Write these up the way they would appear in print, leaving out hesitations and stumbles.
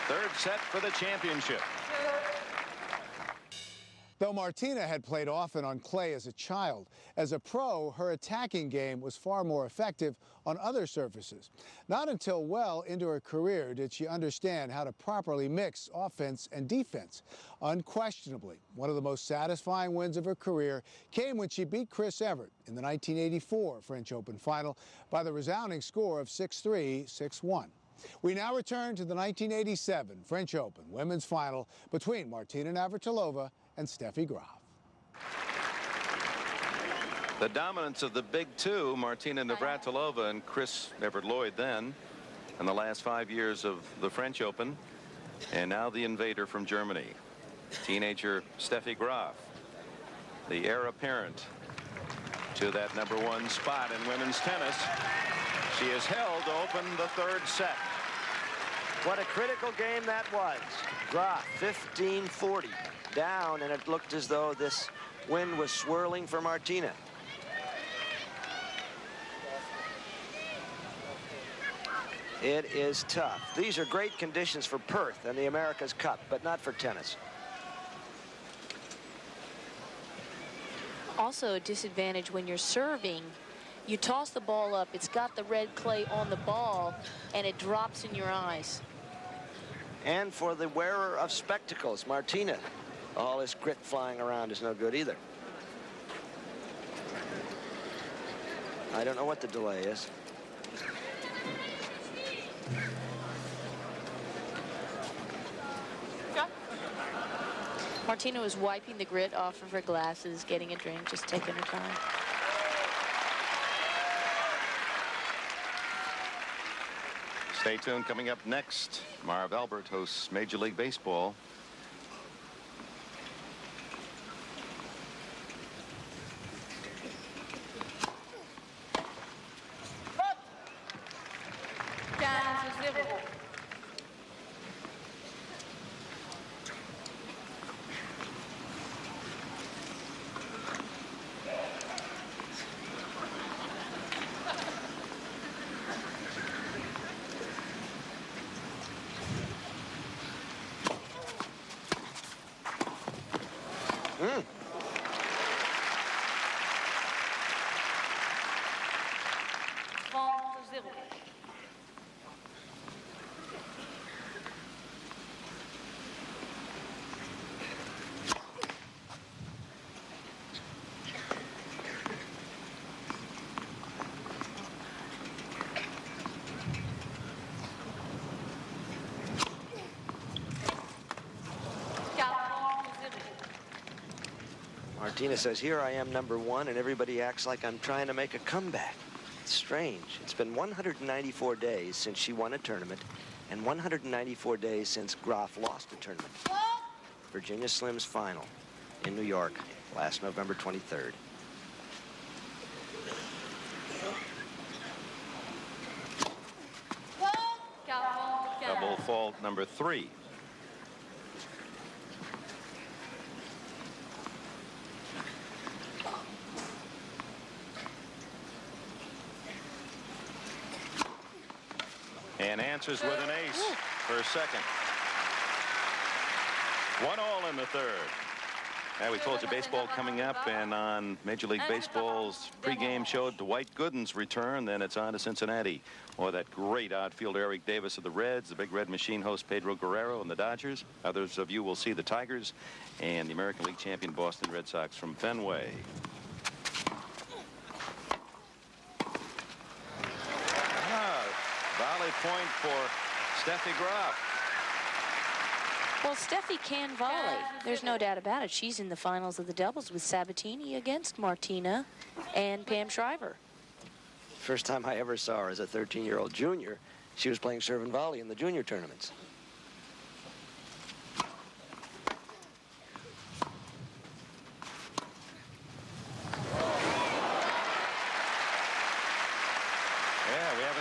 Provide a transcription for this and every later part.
Third set for the championship. Though Martina had played often on clay as a child, as a pro, her attacking game was far more effective on other surfaces. Not until well into her career did she understand how to properly mix offense and defense. Unquestionably, one of the most satisfying wins of her career came when she beat Chris Evert in the 1984 French Open final by the resounding score of 6-3, 6-1. We now return to the 1987 French Open women's final between Martina Navratilova and Steffi Graf. The dominance of the big two, Martina Navratilova and Chris Evert-Lloyd then, in the last 5 years of the French Open, and now the invader from Germany, teenager Steffi Graf, the heir apparent to that #1 spot in women's tennis. She is held to open the third set. What a critical game that was. Graf 15-40 down, and it looked as though this wind was swirling for Martina. It is tough. These are great conditions for Perth and the America's Cup, but not for tennis. Also a disadvantage when you're serving. You toss the ball up, it's got the red clay on the ball, and it drops in your eyes. And for the wearer of spectacles, Martina, all this grit flying around is no good either. I don't know what the delay is. Martina was wiping the grit off of her glasses, getting a drink, just taking her time. Stay tuned. Coming up next, Marv Albert hosts Major League Baseball. Martina says, here I am #1, and everybody acts like I'm trying to make a comeback. It's strange. It's been 194 days since she won a tournament, and 194 days since Graf lost a tournament. Virginia Slim's final in New York last November 23rd. Double fault #3. And answers with an ace for a second. 1-all in the third. Now, we told you baseball coming up, and on Major League Baseball's pregame show, Dwight Gooden's return. Then it's on to Cincinnati. Or that great outfielder Eric Davis of the Reds, the Big Red Machine host Pedro Guerrero and the Dodgers. Others of you will see the Tigers and the American League champion Boston Red Sox from Fenway. Volley point for Steffi Graf. Well, Steffi can volley. There's no doubt about it. She's in the finals of the doubles with Sabatini against Martina and Pam Shriver. First time I ever saw her as a 13-year-old junior, she was playing serve and volley in the junior tournaments.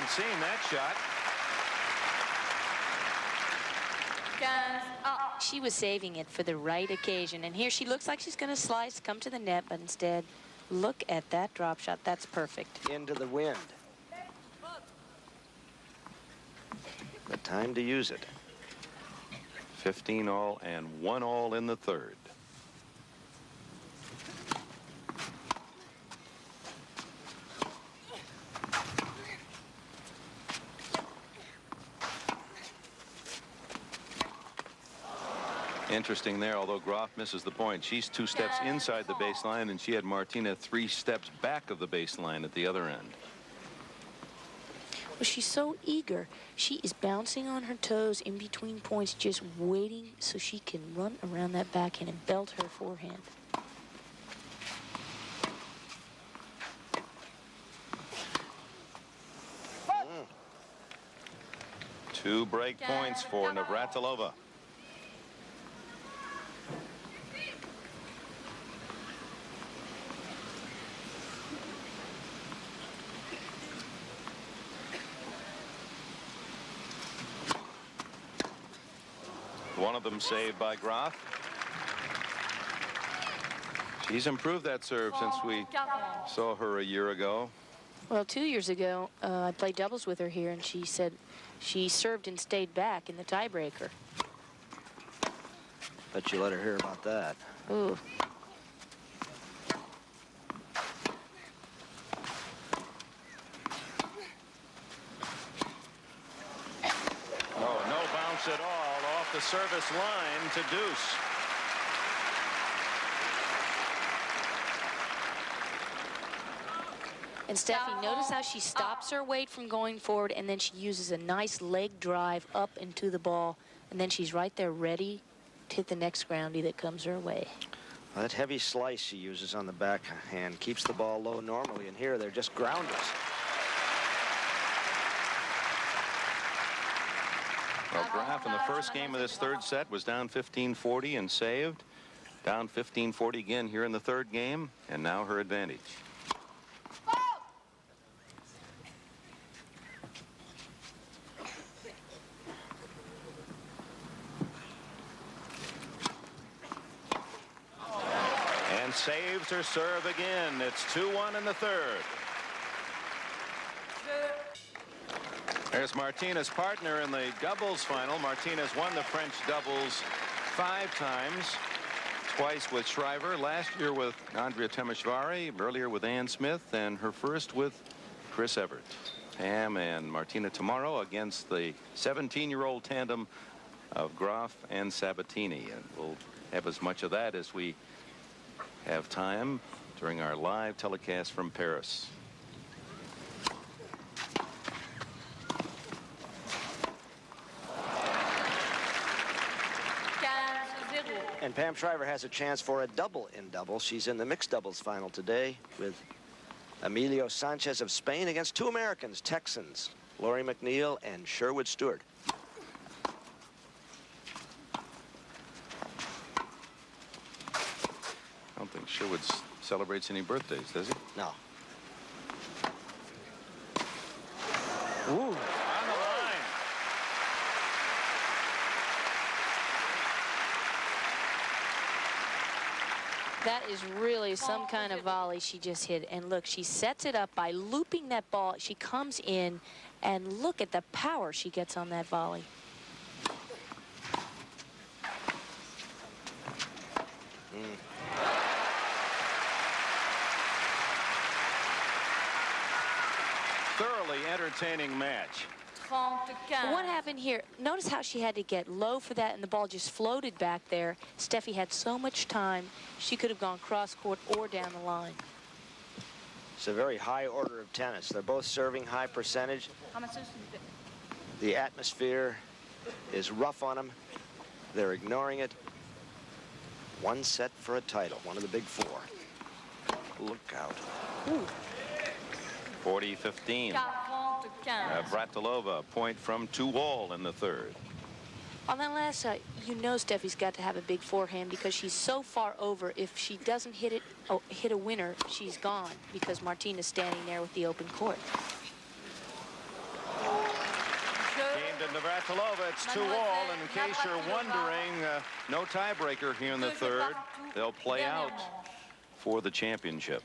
Seen that shot. She was saving it for the right occasion, and here she looks like she's going to slice, come to the net, but instead, look at that drop shot. That's perfect. Into the wind. The time to use it. 15 all and 1 all in the third. Interesting there, although Graf misses the point. She's 2 steps inside the baseline, and she had Martina 3 steps back of the baseline at the other end. Well, she's so eager. She is bouncing on her toes in between points, just waiting so she can run around that backhand and belt her forehand. Two break points for Navratilova. One of them saved by Graf. She's improved that serve since we saw her a year ago. Well, 2 years ago, I played doubles with her here, and she said she served and stayed back in the tiebreaker. Bet you let her hear about that. Ooh. Oh, no bounce at all off the service line to deuce. And Steffi, notice how she stops her weight from going forward, and then she uses a nice leg drive up into the ball, and then she's right there ready to hit the next groundie that comes her way. Well, that heavy slice she uses on the backhand keeps the ball low normally, and here they're just grounders. Well, Graf in the first game of this third set was down 15-40 and saved. Down 15-40 again here in the third game, and now her advantage. And saves her serve again. It's 2-1 in the third. There's Martina's partner in the doubles final. Martina's won the French doubles 5 times. Twice with Shriver, last year with Andrea Temeshvari, earlier with Ann Smith, and her first with Chris Evert. Pam and Martina tomorrow against the 17-year-old tandem of Graf and Sabatini. And we'll have as much of that as we have time during our live telecast from Paris. And Pam Shriver has a chance for a double in doubles. She's in the mixed doubles final today with Emilio Sanchez of Spain against 2 Americans, Texans, Lori McNeil and Sherwood Stewart. I don't think Sherwood celebrates any birthdays, does he? No. Ooh, on the line. That is really some kind of volley she just hit. And look, she sets it up by looping that ball. She comes in, and look at the power she gets on that volley. Thoroughly entertaining match. What happened here? Notice how she had to get low for that, and the ball just floated back there. Steffi had so much time. She could have gone cross court or down the line. It's a very high order of tennis. They're both serving high percentage. The atmosphere is rough on them. They're ignoring it. One set for a title, one of the big 4. Look out. 40-15. Navratilova, point from 2-all in the third. On that last side, you know Steffi's got to have a big forehand because she's so far over. If she doesn't hit it, hit a winner, she's gone because Martina's standing there with the open court. Game to Navratilova, it's 2-all, and in case you're wondering, no tiebreaker here in the third. They'll play out for the championship.